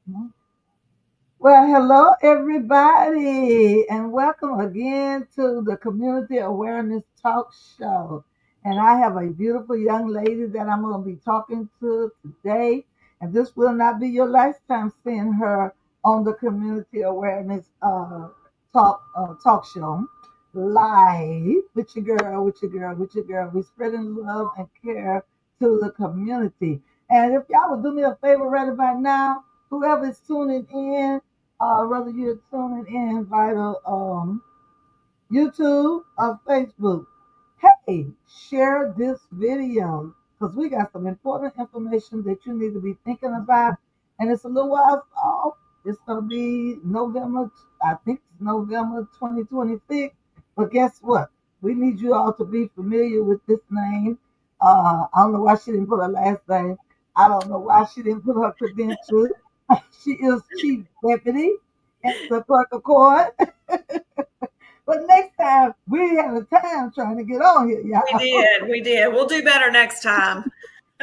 Well, hello everybody, and welcome again to the Community Awareness Talk Show. And I have a beautiful young lady that I'm going to be talking to today. And this will not be your last time seeing her on the Community Awareness talk show live with your girl, with your girl, with your girl. We're spreading love and care to the community. And if y'all would do me a favor right about now, whoever is tuning in, whether you're tuning in via YouTube or Facebook, hey, share this video because we got some important information that you need to be thinking about. And it's a little while off. It's going to be November, I think it's November 2026. But guess what? We need you all to be familiar with this name. I don't know why she didn't put her last name. I don't know why she didn't put her credentials. She is Chief Deputy at the Clerk of Court. But next time we have a time trying to get on here, We y'all. did. We did. We'll do better next time.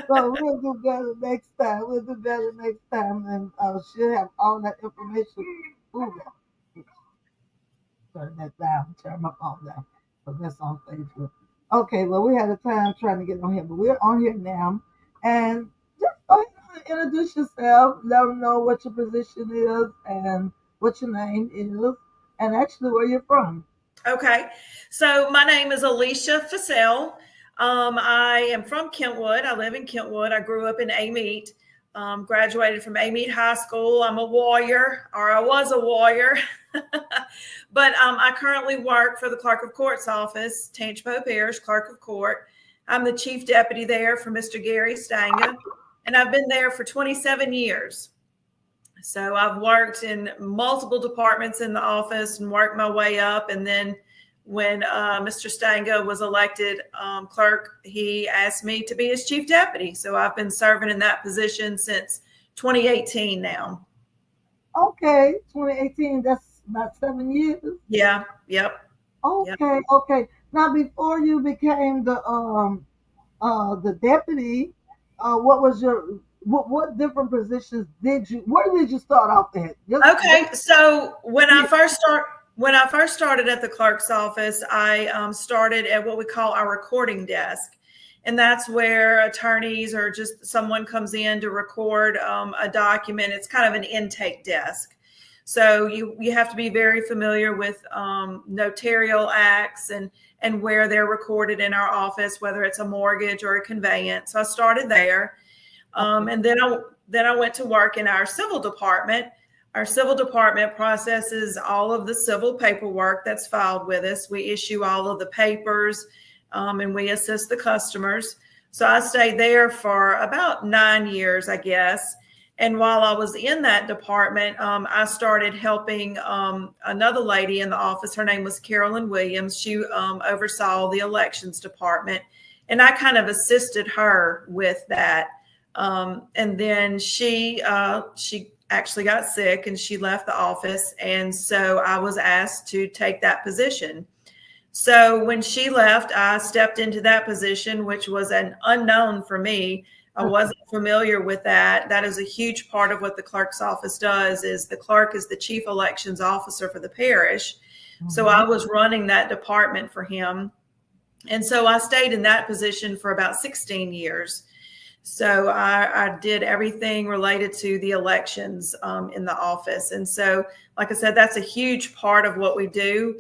So we'll do better next time. We'll do better next time, and she'll have all that information. Ooh, turn that down. Turn my phone down. So that's on Facebook. Okay, well, we had a time trying to get on here, but we're on here now. And just go ahead and introduce yourself. Let them know what your position is and what your name is, and actually where you're from. Okay. So my name is Alicia Fussell. I am from Kentwood. I live in Kentwood. I grew up in Amite. Graduated from Amite High School. I'm a warrior, or I was a warrior. But I currently work for the Clerk of Court's office, Tangipahoa Parish Clerk of Court. I'm the chief deputy there for Mr. Gary Stanga, and I've been there for 27 years. So I've worked in multiple departments in the office and worked my way up. And then when Mr. Stanga was elected clerk, he asked me to be his chief deputy. So I've been serving in that position since 2018 now. Okay, 2018, that's about 7 years. Yeah. Yep. Yep. Okay, okay. Now, before you became the deputy, what different positions did you? Where did you start off at? Okay, so Yeah. when I first started at the clerk's office, I started at what we call our recording desk, and that's where attorneys or just someone comes in to record a document. It's kind of an intake desk, so you have to be very familiar with notarial acts and where they're recorded in our office, whether it's a mortgage or a conveyance. So I started there, and then I went to work in our civil department. Our civil department processes all of the civil paperwork that's filed with us. We issue all of the papers, and we assist the customers. So I stayed there for about 9 years, I guess. And while I was in that department, I started helping another lady in the office. Her name was Carolyn Williams. She oversaw the elections department, and I kind of assisted her with that. And then she actually got sick and she left the office, and so I was asked to take that position. So when she left, I stepped into that position, which was an unknown for me. I wasn't familiar with that. That is a huge part of what the clerk's office does. Is the clerk is the chief elections officer for the parish. So I was running that department for him. And so I stayed in that position for about 16 years. So I did everything related to the elections in the office. And so, like I said, that's a huge part of what we do.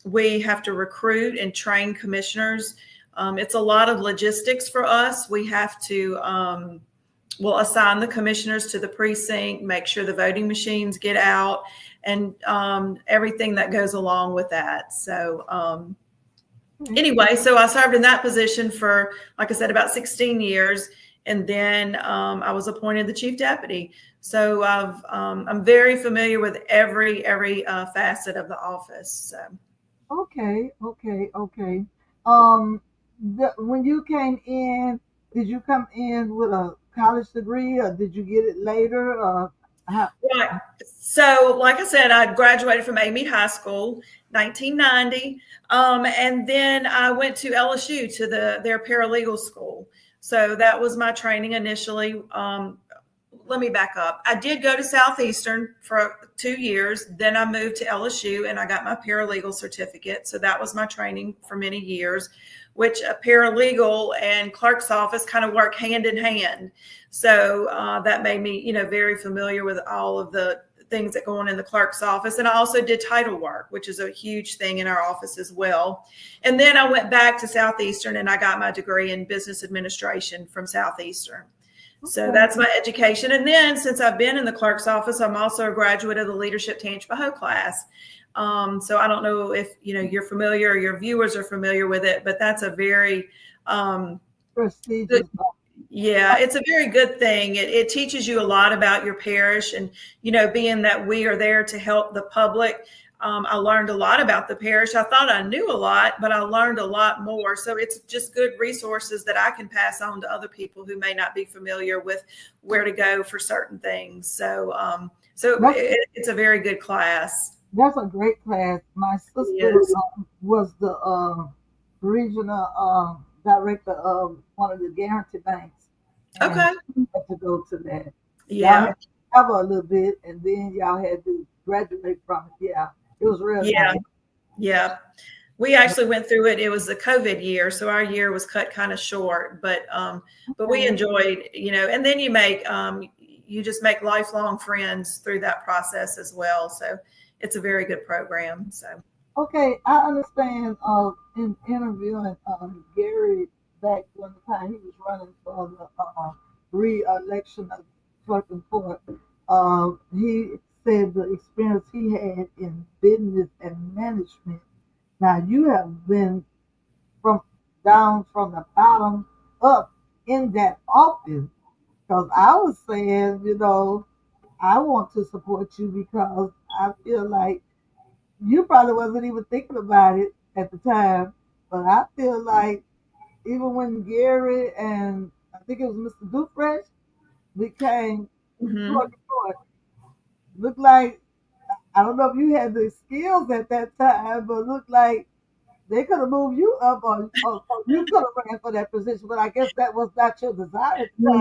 We have to recruit and train commissioners. It's a lot of logistics for us. We have to, we'll assign the commissioners to the precinct, make sure the voting machines get out, and everything that goes along with that. So, anyway, so I served in that position for, like I said, about 16 years. And then I was appointed the chief deputy. So I'm very familiar with every facet of the office. So. Okay, okay, okay. Um, when you came in, did you come in with a college degree, or did you get it later? How, Right. So, like I said, I graduated from Amite High School, 1990, and then I went to LSU to their paralegal school. So that was my training initially. let me back up. I did go to Southeastern for 2 years. Then I moved to LSU and I got my paralegal certificate. So that was my training for many years, which a paralegal and clerk's office kind of work hand in hand. So that made me, very familiar with all of the things that go on in the clerk's office. And I also did title work, which is a huge thing in our office as well. And then I went back to Southeastern and I got my degree in business administration from Southeastern. So that's my education. And then since I've been in the clerk's office, I'm also a graduate of the Leadership Tangipahoa class. So I don't know if, you're familiar or your viewers are familiar with it, but that's a very prestigious. Yeah, it's a very good thing. It teaches you a lot about your parish and, being that we are there to help the public. I learned a lot about the parish. I thought I knew a lot, but I learned a lot more. So it's just good resources that I can pass on to other people who may not be familiar with where to go for certain things. So, it's a very good class. That's a great class. My sister was the regional director of one of the guarantee banks. Okay. She had to go to that. Yeah. Y'all had to cover a little bit, and then y'all had to graduate from it. Yeah, it was real. Yeah. Nice. Yeah. We actually went through it. It was the COVID year, so our year was cut kind of short, but we enjoyed, and then you just make lifelong friends through that process as well. So it's a very good program. So. Okay, I understand in interviewing Gary back when the time he was running for the re-election of clerk and court, he said the experience he had in business and management. Now you have been down from the bottom up in that office, because I was saying, I want to support you because I feel like you probably wasn't even thinking about it at the time, but I feel like even when Gary and I think it was Mr. Dufresh became court, looked like, I don't know if you had the skills at that time, but looked like they could have moved you up, or you could have ran for that position. But I guess that was not your desire. No,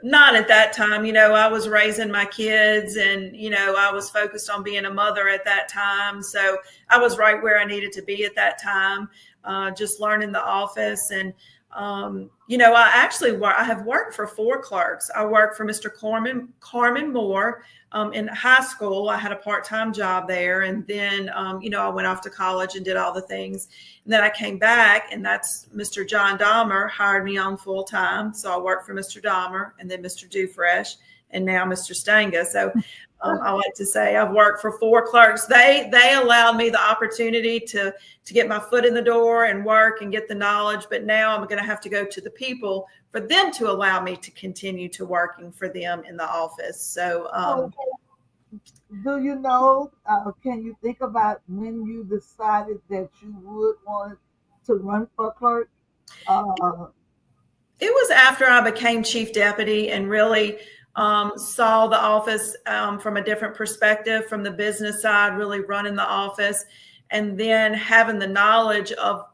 not at that time. I was raising my kids and, I was focused on being a mother at that time. So I was right where I needed to be at that time, just learning the office. And, I have worked for 4 clerks. I worked for Mr. Carmen Moore. In high school, I had a part-time job there. And then, I went off to college and did all the things. And then I came back, and that's Mr. John Dahmer hired me on full-time. So I worked for Mr. Dahmer and then Mr. Dufresh and now Mr. Stanga. So I like to say I've worked for 4 clerks. They allowed me the opportunity to get my foot in the door and work and get the knowledge. But now I'm going to have to go to the people for them to allow me to continue to working for them in the office. So, do you know, can you think about when you decided that you would want to run for clerk? It was after I became chief deputy and really saw the office from a different perspective, from the business side, really running the office, and then having the knowledge of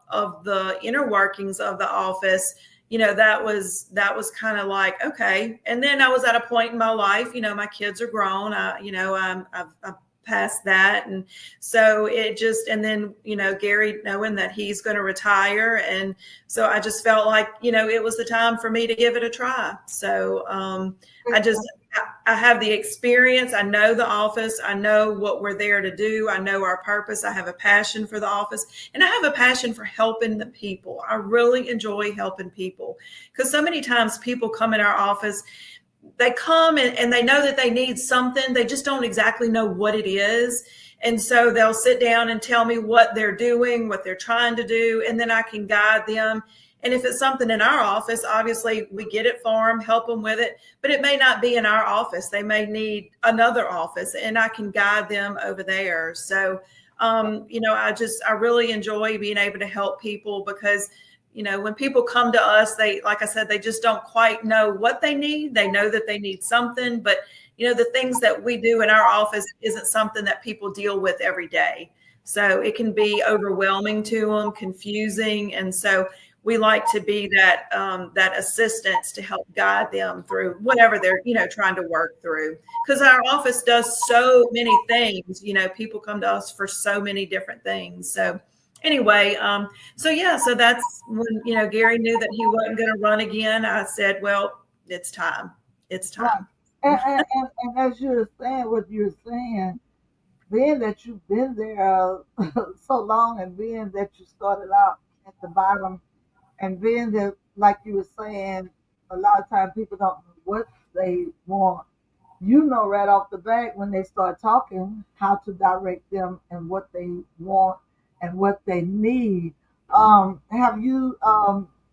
the inner workings of the office. That was kind of like, okay. And then I was at a point in my life, my kids are grown. I've past that. And so and then, Gary knowing that he's going to retire. And so I just felt like, it was the time for me to give it a try. So I have the experience. I know the office. I know what we're there to do. I know our purpose. I have a passion for the office, and I have a passion for helping the people. I really enjoy helping people, because so many times people come in our office, they come and they know that they need something. They just don't exactly know what it is. And so they'll sit down and tell me what they're doing, what they're trying to do, and then I can guide them. And if it's something in our office, obviously we get it for them, help them with it, but it may not be in our office. They may need another office, and I can guide them over there. So, I really enjoy being able to help people, because, when people come to us, like I said, they just don't quite know what they need. They know that they need something, but, the things that we do in our office isn't something that people deal with every day. So it can be overwhelming to them, confusing. And so we like to be that assistance to help guide them through whatever they're trying to work through, because our office does so many things. People come to us for so many different things. So anyway, so yeah, so that's when Gary knew that he wasn't going to run again. I said, well, it's time. It's Right. time. And as you're saying what you're saying, being that you've been there so long, and being that you started out at the bottom, and being that, like you were saying, a lot of times people don't know what they want. You know right off the bat when they start talking how to direct them and what they want and what they need. Have you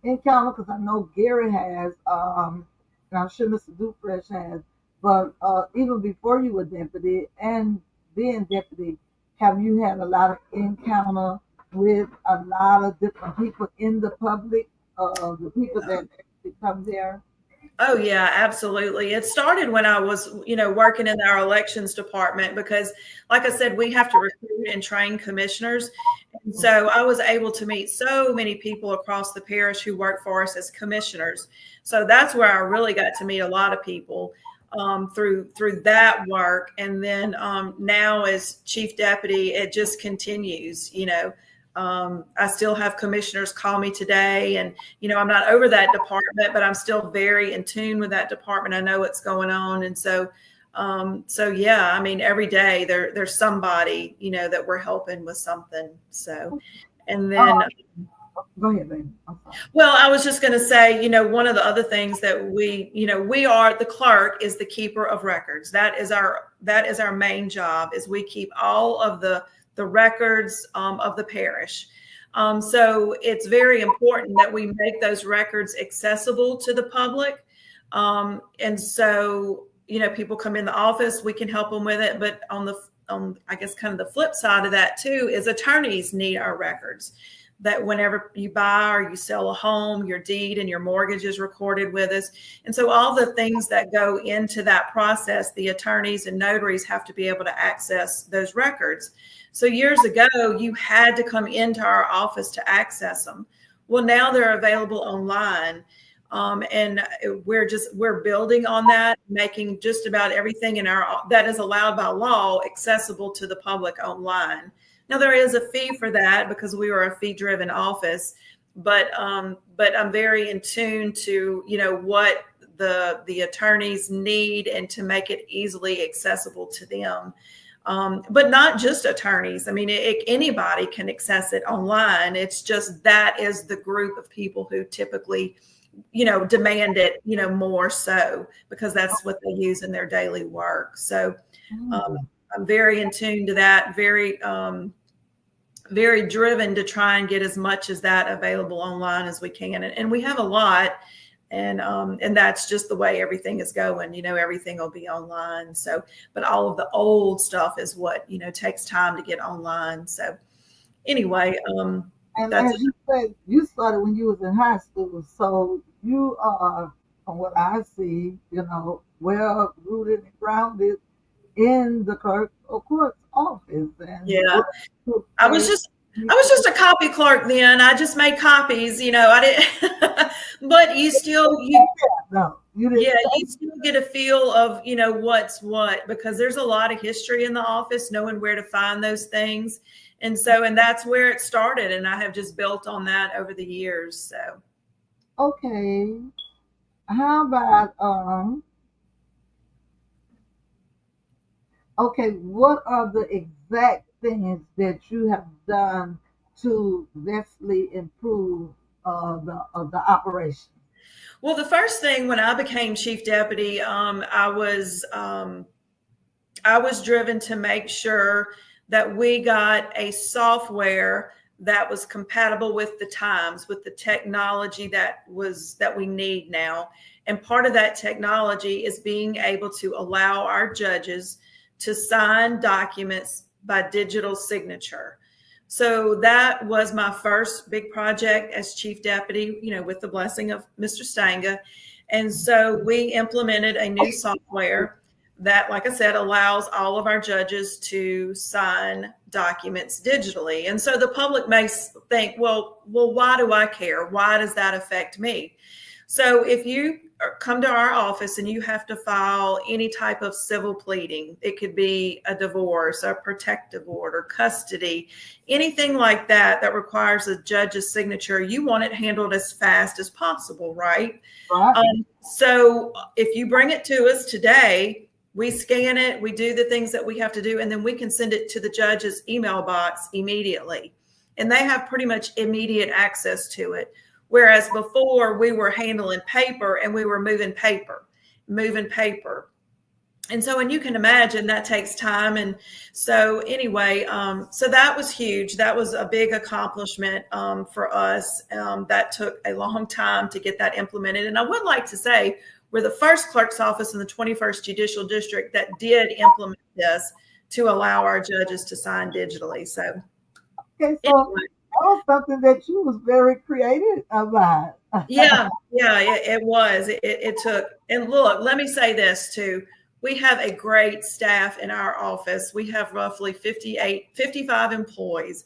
encountered? Because I know Gary has, and I'm sure Mr. Dufresh has. But even before you were deputy and being deputy, have you had a lot of encounter with a lot of different people in the public, the people that actually come there? Oh yeah, absolutely. It started when I was, working in our elections department because, like I said, we have to recruit and train commissioners. And so I was able to meet so many people across the parish who work for us as commissioners. So that's where I really got to meet a lot of people through that work. And then now as chief deputy, it just continues. I still have commissioners call me today, and I'm not over that department, but I'm still very in tune with that department. I know what's going on, and so yeah, I mean, every day there's somebody that we're helping with something. So, and then. Go ahead, baby. Well, I was just going to say, one of the other things that we are, the clerk is the keeper of records. That is our main job, is we keep all of the records of the parish. So it's very important that we make those records accessible to the public. And so, people come in the office, we can help them with it. But on I guess kind of the flip side of that too is attorneys need our records. That whenever you buy or you sell a home, your deed and your mortgage is recorded with us. And so all the things that go into that process, the attorneys and notaries have to be able to access those records. So years ago, you had to come into our office to access them. Well, now they're available online. And we're building on that, making just about everything that is allowed by law accessible to the public online. Now there is a fee for that because we are a fee-driven office, but I'm very in tune to what the attorneys need and to make it easily accessible to them. But not just attorneys. I mean, anybody can access it online. It's just that is the group of people who typically demand it more so because that's what they use in their daily work. So I'm very in tune to that. Very driven to try and get as much as that available online as we can. And we have a lot, and that's just the way everything is going. Everything will be online. So, but all of the old stuff is what, takes time to get online. So anyway, And that's as you said, you started when you was in high school, so you are, from what I see, well rooted and grounded in the clerk of court's office. And yeah. I was just a copy clerk then. I just made copies, I didn't, but you no, you didn't. yeah, you still get a feel of, what's what, because there's a lot of history in the office, knowing where to find those things. And that's where it started. And I have just built on that over the years. So. Okay. How about, okay, what are the exact things that you have done to vastly improve the operation? Well, the first thing when I became chief deputy, I was driven to make sure that we got a software that was compatible with the times, with the technology that we need now. And part of that technology is being able to allow our judges to sign documents by digital signature. So that was my first big project as chief deputy, with the blessing of Mr. Stanga. And so we implemented a new software that, like I said, allows all of our judges to sign documents digitally. And so the public may think, well, why do I care? Why does that affect me? So if you come to our office and you have to file any type of civil pleading, it could be a divorce, a protective order, custody, anything like that that requires a judge's signature, you want it handled as fast as possible, right? Right. So if you bring it to us today, we scan it, we do the things that we have to do, and then we can send it to the judge's email box immediately. And they have pretty much immediate access to it. Whereas before we were handling paper and we were moving paper. And so, and you can imagine that takes time. And so anyway, so that was huge. That was a big accomplishment for us. That took a long time to get that implemented. And I would like to say we're the first clerk's office in the 21st Judicial District that did implement this to allow our judges to sign digitally. So, Okay, so anyway. that was something that you was very creative about. Yeah, it was. It took, and look, let me say this too. We have a great staff in our office. We have roughly 55 employees.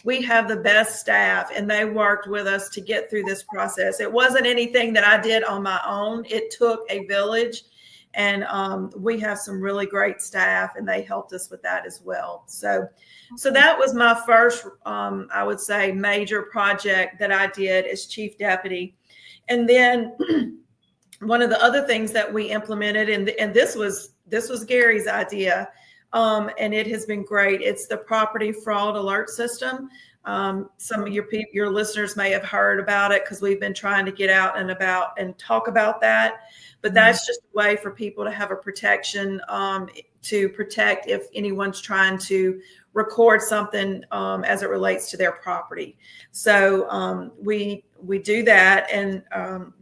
We have the best staff, and they worked with us to get through this process. It wasn't anything that I did on my own. It took a village, and we have some really great staff, and they helped us with that as well. So that was my first, I would say, major project that I did as chief deputy. And then one of the other things that we implemented, and this was Gary's idea, and it has been great. It's the property fraud alert system. Some of your listeners may have heard about it because we've been trying to get out and about and talk about that. But that's just a way for people to have a protection to protect if anyone's trying to record something as it relates to their property. So we do that, and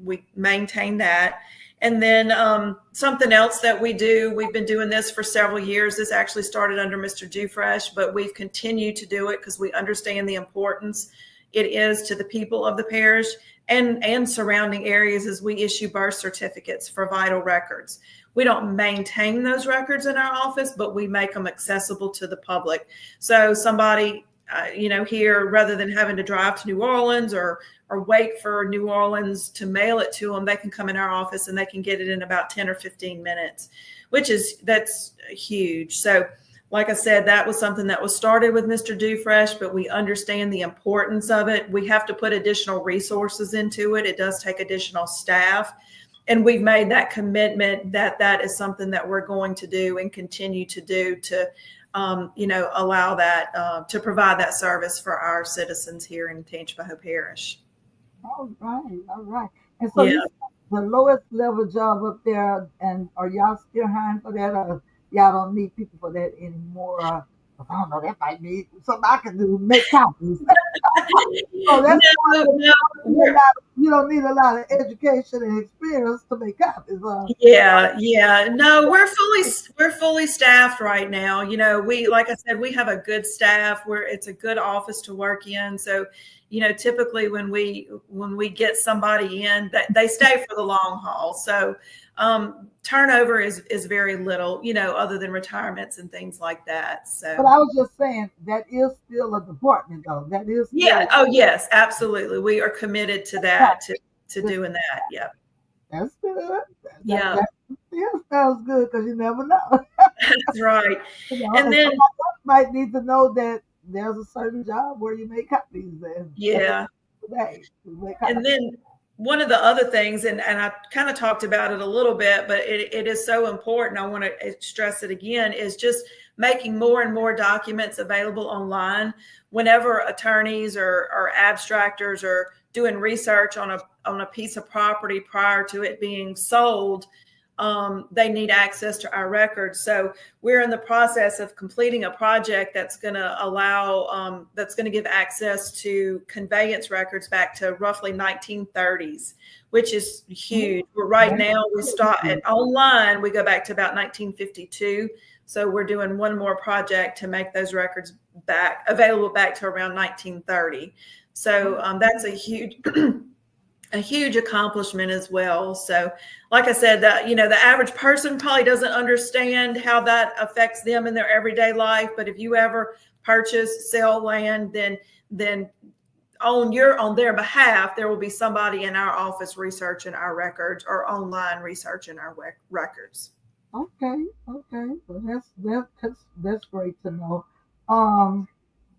we maintain that. And then something else that we do, we've been doing this for several years. This actually started under Mr. Dufresh, but we've continued to do it because we understand the importance it is to the people of the parish and surrounding areas as we issue birth certificates for vital records. We don't maintain those records in our office, but we make them accessible to the public. So somebody, here, rather than having to drive to New Orleans or wait for New Orleans to mail it to them, they can come in our office and they can get it in about 10 or 15 minutes, that's huge. So like I said, that was something that was started with Mr. Dufresh, but we understand the importance of it. We have to put additional resources into it. It does take additional staff. And we've made that commitment that is something that we're going to do and continue to do to, allow that, to provide that service for our citizens here in Tangipahoa Parish. All right. And so this is the lowest level job up there, and are y'all still hiring for that, or y'all don't need people for that anymore? I don't know, that might be something I can do, make copies. So that's you don't need a lot of education and experience to make copies. No, we're fully staffed right now. Like I said, we have a good staff where it's a good office to work in. So, typically when we get somebody in, that they stay for the long haul. So turnover is very little, other than retirements and things like that. So, but I was just saying that is still a department, though. That is Oh yes, absolutely. We are committed to that, to doing that. Yeah. That's good. Yeah. That sounds good because you never know. That's right. And then might need to know that there's a certain job where you make copies. And then one of the other things, and I kind of talked about it a little bit, but it is so important. I want to stress it again, is just making more and more documents available online. Whenever attorneys or abstractors are doing research on a piece of property prior to it being sold, they need access to our records. So we're in the process of completing a project that's going to allow, that's going to give access to conveyance records back to roughly 1930s, which is huge. Right now we start at online, we go back to about 1952. So we're doing one more project to make those records available back to around 1930. So that's a huge a huge accomplishment as well. So, like I said, that the average person probably doesn't understand how that affects them in their everyday life. But if you ever purchase, sell land, then on their behalf, there will be somebody in our office researching our records or online researching our records. Okay, okay. Well, that's great to know. Um,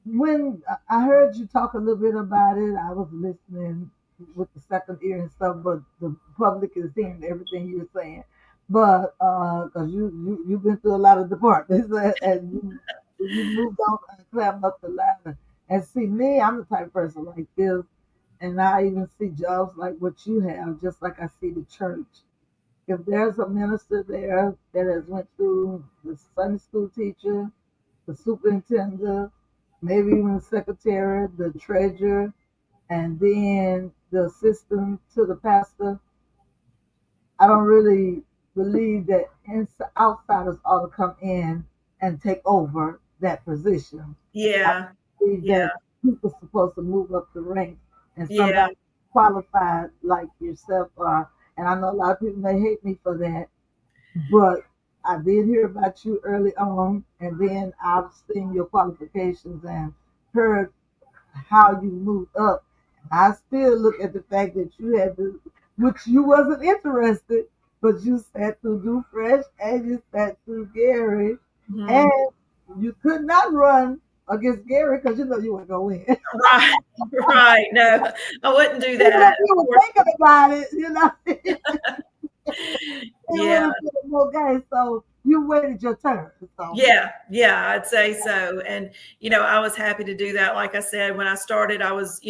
when I heard you talk a little bit about it, I was listening with the second ear and stuff, but the public is hearing everything you're saying. But because you've been through a lot of departments and you moved on and climbed up the ladder. And see me, I'm the type of person like this, and I even see jobs like what you have, just like I see the church. If there's a minister there that has went through the Sunday school teacher, the superintendent, maybe even the secretary, the treasurer, and then the assistant to the pastor, I don't really believe that outsiders ought to come in and take over that position. I Yeah, believe yeah, that people are supposed to move up the ranks and yeah. somebody qualified like yourself are. And I know a lot of people may hate me for that, but I did hear about you early on, and then I've seen your qualifications and heard how you moved up. I still look at the fact that you had to, which you wasn't interested, but you sat through Do Fresh and you sat through Gary, Mhm. and you could not run against Gary because you know you weren't going to win. Right, right. No, I wouldn't do Even if that. you Of were course. thinking about it, it would Yeah, have been okay. So you waited your turn. So yeah, I'd say so. And I was happy to do that. Like I said, when I started, I was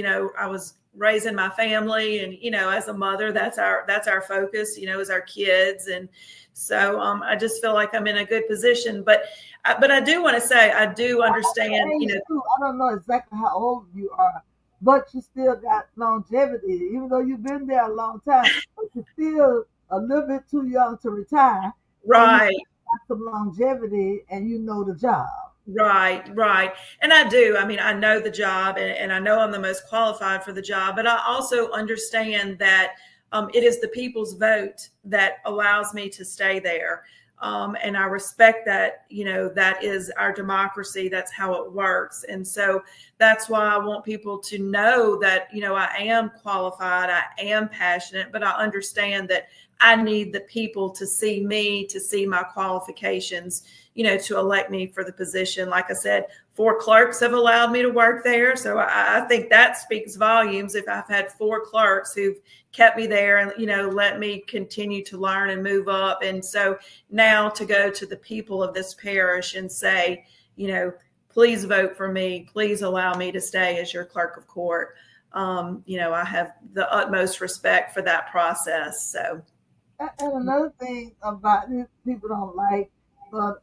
raising my family, and as a mother, that's our focus, is our kids. And so I just feel like I'm in a good position. But I do want to say I do understand, age too. I don't know exactly how old you are, but you still got longevity. Even though you've been there a long time, but you're still a little bit too young to retire, and you right. got some longevity, and you know the job. Right, right. And I do. I mean, I know the job, and I know I'm the most qualified for the job, but I also understand that it is the people's vote that allows me to stay there. And I respect that, that is our democracy. That's how it works. And so that's why I want people to know that, I am qualified, I am passionate, but I understand that I need the people to see me, to see my qualifications, to elect me for the position. Like I said, 4 clerks have allowed me to work there. So I think that speaks volumes if I've had 4 clerks who've kept me there and, let me continue to learn and move up. And so now to go to the people of this parish and say, please vote for me. Please allow me to stay as your clerk of court. I have the utmost respect for that process. So, And another thing about it, people don't like, but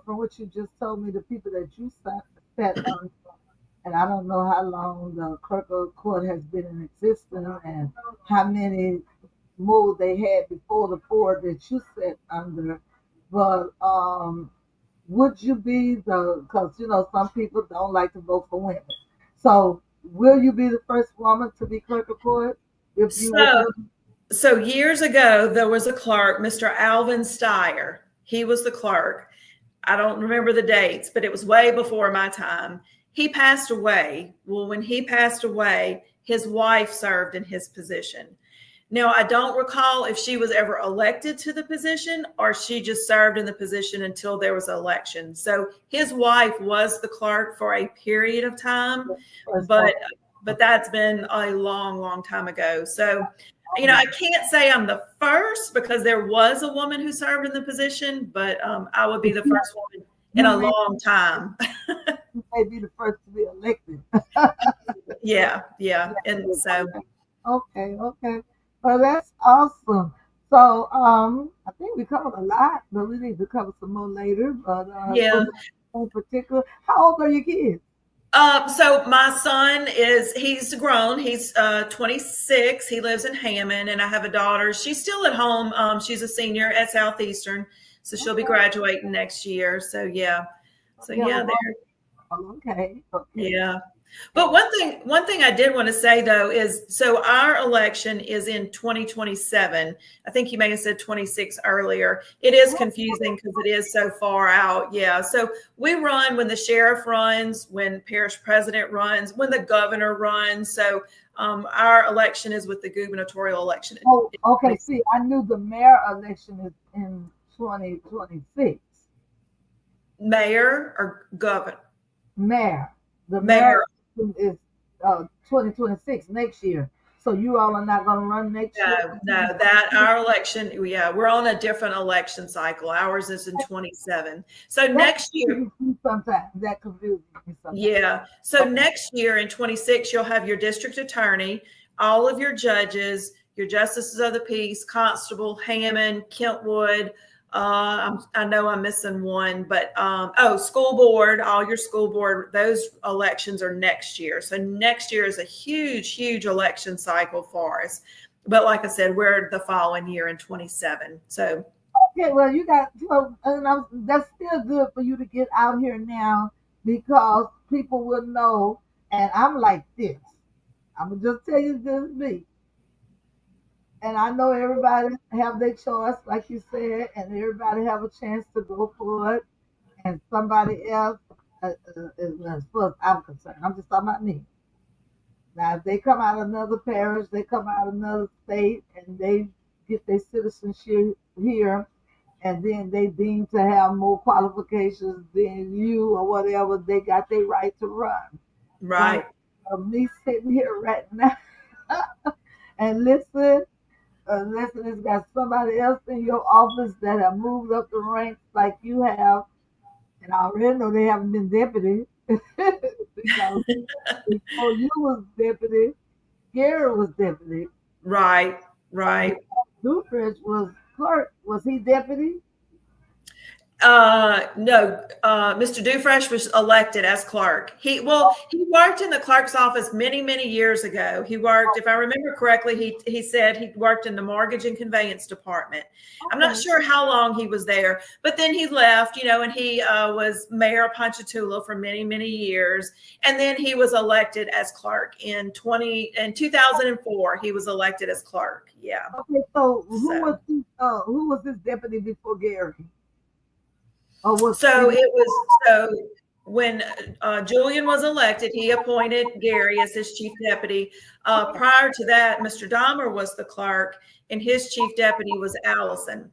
from what you just told me, the people that you sat on, and I don't know how long the clerk of court has been in existence and how many more they had before the four that you sat under. But would you be because some people don't like to vote for women. So will you be the first woman to be clerk of court if you were so So years ago, there was a clerk, Mr. Alvin Steyer. He was the clerk. I don't remember the dates, but it was way before my time. He passed away. Well, when he passed away, his wife served in his position. Now, I don't recall if she was ever elected to the position or she just served in the position until there was an election. So his wife was the clerk for a period of time, the first but woman? that's been a long, long time ago. So, Oh, I can't say I'm the first because there was a woman who served in the position, but I would be the you, first woman in you a may, long time. you may be the first to be elected. Yeah, yeah. And so, Okay, okay. Well, that's awesome. So, I think we covered a lot, but we need to cover some more later. But yeah. was there in particular, how old are your kids? So my son he's grown. He's 26. He lives in Hammond, and I have a daughter. She's still at home. She's a senior at Southeastern, so she'll be Okay, graduating next year. So yeah. So you have a yeah, daughter. there. Oh, okay, okay. Yeah. But one thing I did want to say though is so our election is in 2027. I think you may have said 26 earlier. It is confusing because it is so far out. Yeah. So we run when the sheriff runs, when parish president runs, when the governor runs. So our election is with the gubernatorial election. Oh, okay. See, I knew the mayor election is in 2026. Mayor or governor? Mayor. The mayor Mayor. is 2026 next year. So you all are not going to run next year? No, that our election, yeah, we're on a different election cycle. Ours is in 27. So That next year, confuses me sometimes. That confuses me sometimes. yeah. So Okay. next year in 26, you'll have your district attorney, all of your judges, your justices of the peace, Constable, Hammond, Kentwood. I know I'm missing one, but school board, all your school board, those elections are next year. So next year is a huge, huge election cycle for us. But like I said, we're the following year in 27. So Okay, well, you got, well, that's still good for you to get out here now because people will know. And I'm like this. I'm going to just tell you this me. And I know everybody have their choice, like you said, and everybody have a chance to go for it. And somebody else, as far as I'm concerned, I'm just talking about me. Now, if they come out of another parish, they come out of another state, and they get their citizenship here, and then they deem to have more qualifications than you or whatever, they got their right to run. But right. me sitting here right now and listen, it's got somebody else in your office that have moved up the ranks like you have, and I already know they haven't been deputy because before you was deputy, Gary was deputy, Right, and right. Dufresne was clerk. Was he deputy? No, Mr. Dufresne was elected as clerk. He worked in the clerk's office many, many years ago. He worked, if I remember correctly, he said he worked in the mortgage and conveyance department. I'm not Okay. sure how long he was there, but then he left, and he was mayor of Ponchatoula for many, many years. And then he was elected as clerk in 2004. He was elected as clerk. Yeah. Okay, so So. who was this deputy before Gary? Or was So any it was when Julian was elected, he appointed Gary as his chief deputy. Prior to that, Mr. Dahmer was the clerk, and his chief deputy was Allison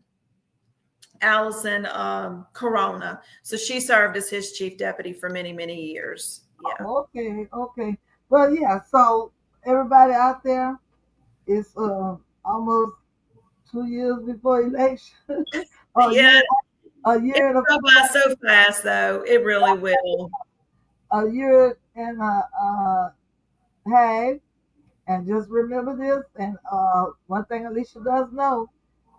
Corona. So she served as his chief deputy for many, many years. Yeah. okay, okay. Well, yeah, so everybody out there, it's almost 2 years before election. a Yeah, year, a it year and a will go by so fast, though. It really will. a year and a half. And just remember this. And one thing Alicia does know,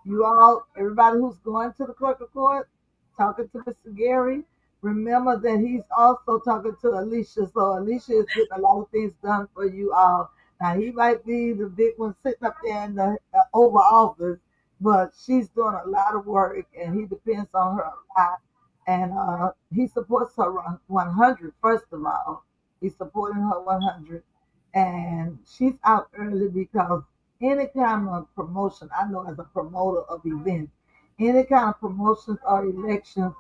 you all, everybody who's going to the clerk of court, talking to Mr. Gary, remember that he's also talking to Alicia. So Alicia is getting a lot of things done for you all. Now he might be the big one sitting up there in the Oval Office, but she's doing a lot of work, and he depends on her a lot. And he supports her 100. First of all, he's supporting her 100, and she's out early because any kind of promotion, I know as a promoter of events, any kind of promotions or elections,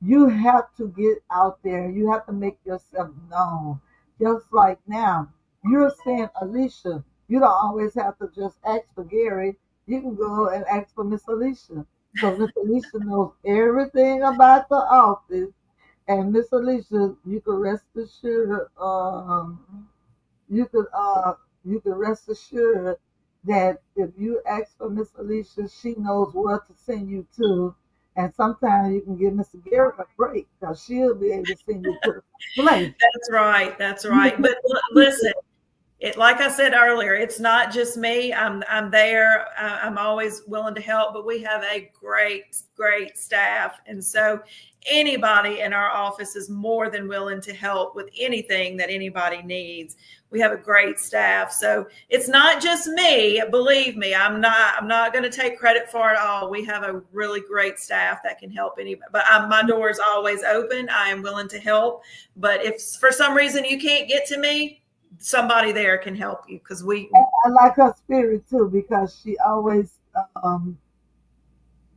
you have to get out there. You have to make yourself known. Just like now, you're saying Alicia. You don't always have to just ask for Gary. You can go and ask for Miss Alicia. So Miss Alicia knows everything about the office. And Miss Alicia, you can rest assured, you could rest assured that if you ask for Miss Alicia, she knows where to send you to. And sometimes you can give Mr. Gary a break because she'll be able to send you to the place. That's right. That's You right. can But listen. like I said earlier, it's not just me. I'm there. I'm always willing to help, but we have a great staff. And so anybody in our office is more than willing to help with anything that anybody needs. We have a great staff. So it's not just me. Believe me, I'm not going to take credit for it all. We have a really great staff that can help anybody. But my door is always open. I am willing to help. But if for some reason you can't get to me, somebody there can help you, because we I like her spirit too because she always um,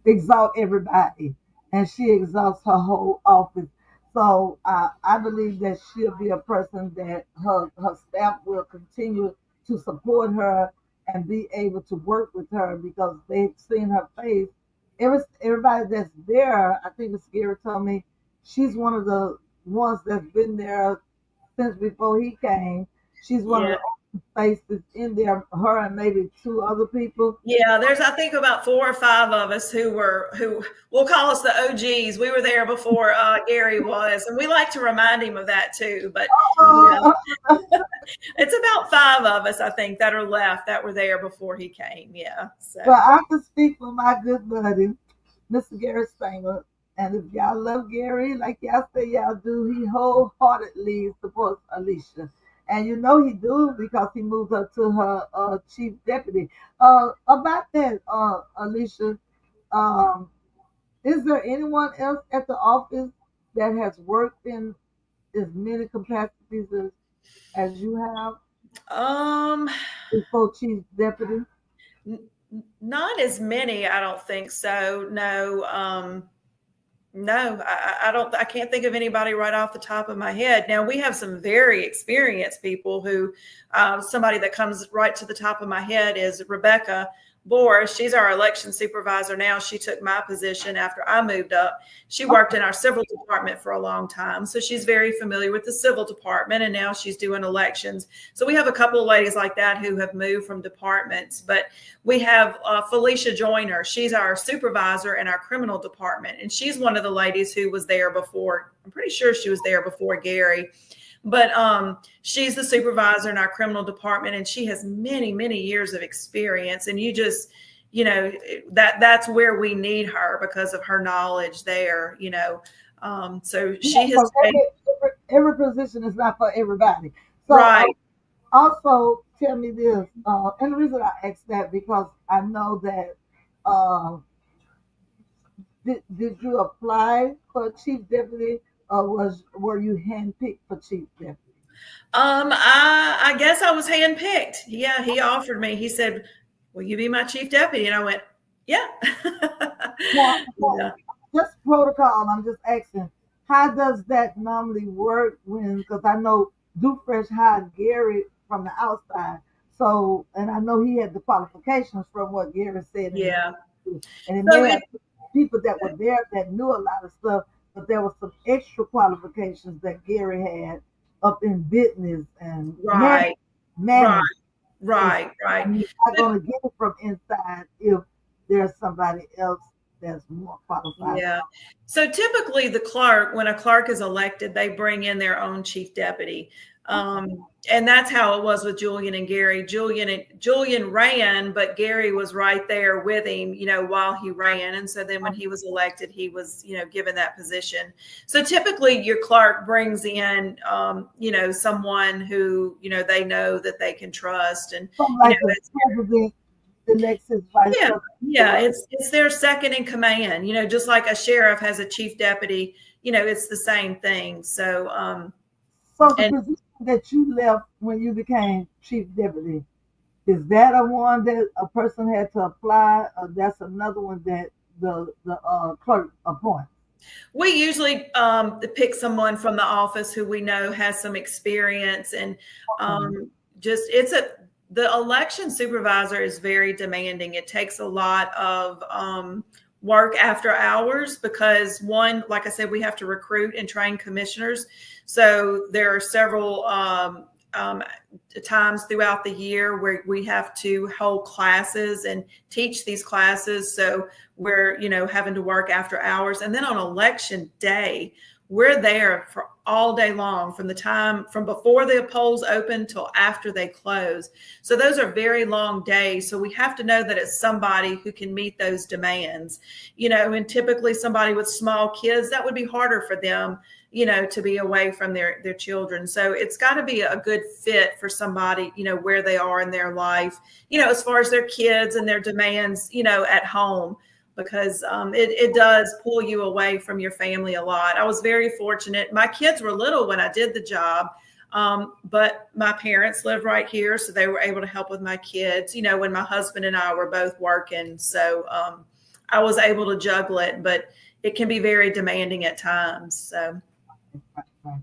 exalt everybody, and she exalts her whole office. So I believe that she'll be a person that her staff will continue to support her and be able to work with her because they've seen her face. Everybody that's there, I think Miss Gary told me, she's one of the ones that's been there since before he came. She's one of yeah. the oldest faces in there, her and maybe two other people. Yeah, there's I think about 4 or 5 of us who we'll call us the OGs. We were there before Gary was, and we like to remind him of that too. But Uh, yeah, it's about 5 of us I think that are left that were there before he came. Yeah, so but I can speak for my good buddy, Mr. Gary Stanger. And if y'all love Gary, like y'all say y'all do, he wholeheartedly supports Alicia. And you know he do because he moved her to her chief deputy. About that, Alicia, um, is there anyone else at the office that has worked in as many capacities as you have um before chief deputy? not as many. I don't think so. No. No, I don't. I can't think of anybody right off the top of my head. Now we have some very experienced people who, somebody that comes right to the top of my head is Rebecca Boris. She's our election supervisor now. She took my position after I moved up. She worked in our civil department for a long time, so she's very familiar with the civil department. And now she's doing elections. So we have a couple of ladies like that who have moved from departments. But we have Felicia Joyner. She's our supervisor in our criminal department, and she's one of the ladies who was there before. I'm pretty sure she was there before Gary. But she's the supervisor in our criminal department, and she has many years of experience. And you just, that's where we need her because of her knowledge there. So Yeah, she has so every position is not for everybody. So right. also tell me this, and the reason I asked that because I know that uh, did you apply for chief deputy or were you handpicked for chief deputy? I guess I was handpicked. Yeah, he offered me. He said, "Will you be my chief deputy?" And I went, "Yeah." Now, Yeah. just protocol. I'm just asking, how does that normally work when? Because I know Dufresh hired Gary from the outside, so and I know he had the qualifications from what Gary said in his Yeah. interview, and it So may it, have people that were there that knew a lot of stuff, but there was some extra qualifications that Gary had up in business and right, right, management. And so right. you're not But going to get it from inside if there's somebody else that's more qualified. yeah. So typically the clerk, when a clerk is elected, they bring in their own chief deputy. And that's how it was with Julian and Gary. Julian ran, but Gary was right there with him, while he ran. And so then when he was elected, he was, given that position. So typically your clerk brings in, someone who, they know that they can trust. And, Something like the it's president elects his vice yeah, president. yeah, it's their second in command. Just like a sheriff has a chief deputy, it's the same thing. So, So the and position that you left when you became chief deputy, is that a one that a person had to apply, or that's another one that the clerk appoints? we usually pick someone from the office who we know has some experience, and Okay. just the election supervisor is very demanding. It takes a lot of work after hours because one, like I said, we have to recruit and train commissioners. So there are several times throughout the year where we have to hold classes and teach these classes. So we're, having to work after hours. And then on election day, we're there for all day long from before the polls open till after they close. So those are very long days. So we have to know that it's somebody who can meet those demands, and typically somebody with small kids, that would be harder for them, to be away from their children. So it's got to be a good fit for somebody, where they are in their life, as far as their kids and their demands, at home, because it does pull you away from your family a lot. I was very fortunate. My kids were little when I did the job, but my parents lived right here, so they were able to help with my kids, when my husband and I were both working. So I was able to juggle it, but it can be very demanding at times. So. Right, right.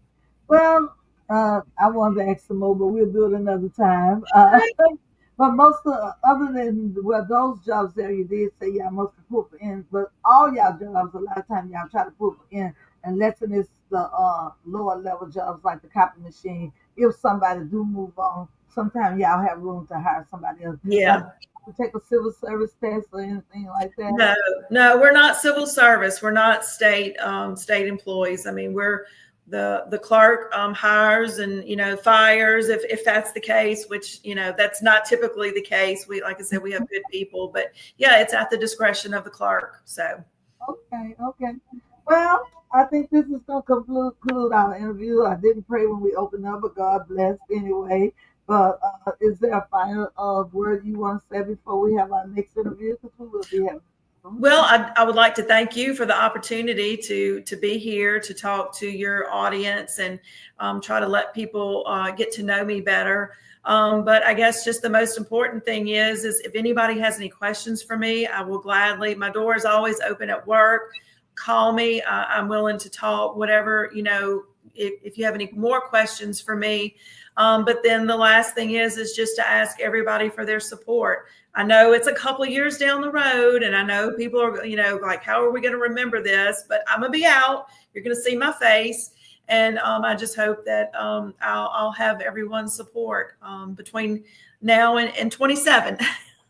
Well, I wanted to ask some more, but we'll do it another time. But most of, other than well, those jobs there, you did say y'all must have put in, but all y'all jobs, a lot of times y'all try to put in, unless it's the lower level jobs like the copy machine. If somebody do move on, sometimes y'all have room to hire somebody else. Like Yeah. to take a civil service test or anything like that. No, no, we're not civil service. We're not state employees. I mean, we're the clerk hires and fires if that's the case, which that's not typically the case. We, like I said, we have good people, but yeah, it's at the discretion of the clerk. So. Okay, okay. Well, I think this is going to conclude our interview. I didn't pray when we opened up, but God blessed anyway. But is there a final word you want to say before we have our next interview? Because we will be having. Well, I would like to thank you for the opportunity to be here to talk to your audience and try to let people get to know me better. But I guess just the most important thing is if anybody has any questions for me, I will gladly. My door is always open at work. Call me. I'm willing to talk. Whatever if you have any more questions for me. But then the last thing is just to ask everybody for their support. I know it's a couple of years down the road, and I know people are, like, how are we going to remember this? But I'm going to be out. You're going to see my face. And I just hope that I'll have everyone's support between now and 27.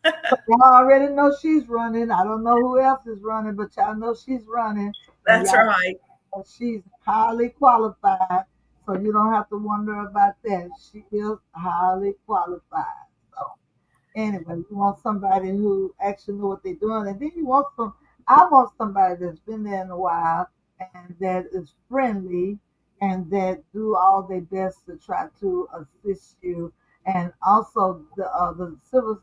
Y'all already know she's running. I don't know who else is running, but y'all know she's running. And That's y'all right. know she's highly qualified. So you don't have to wonder about that. She is highly qualified. So anyway, you want somebody who actually know what they're doing, and then I want somebody that's been there in a while and that is friendly and that do all their best to try to assist you. And also the civil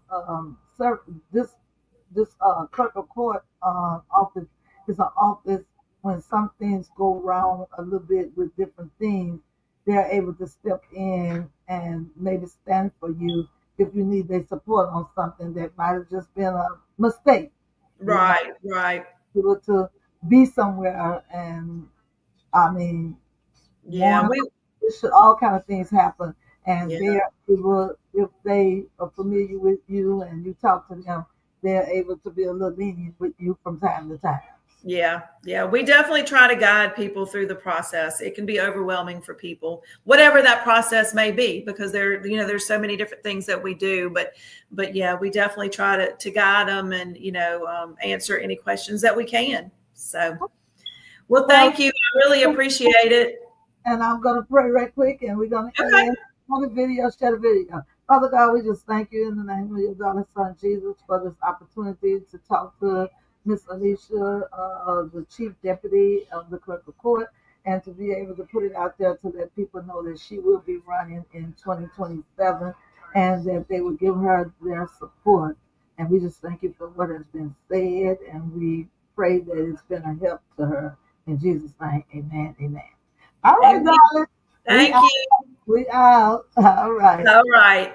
this clerk of court office is an office when some things go wrong a little bit with different things, they're able to step in and maybe stand for you if you need their support on something that might have just been a mistake. You might Right, right. be able to be somewhere and I mean Yeah, one it should all kind of things happen and yeah. they're able if they are familiar with you and you talk to them, they're able to be a little lenient with you from time to time. Yeah, yeah, we definitely try to guide people through the process. It can be overwhelming for people, whatever that process may be, because there's so many different things that we do. But yeah, we definitely try to guide them and answer any questions that we can. So, well, Well, thank you. I really appreciate it. and I'm going to pray right quick, and we're going to Okay. end on the video, share the video. Father God, we just thank you in the name of your daughter, son Jesus, for this opportunity to talk to Miss Alicia, the Chief Deputy of the Clerk of Court, and to be able to put it out there to let people know that she will be running in 2027 and that they will give her their support. And we just thank you for what has been said, and we pray that it's been a help to her. In Jesus' name, amen, amen. All right, Amen. darling. We Thank out. you. We out. All right. All right.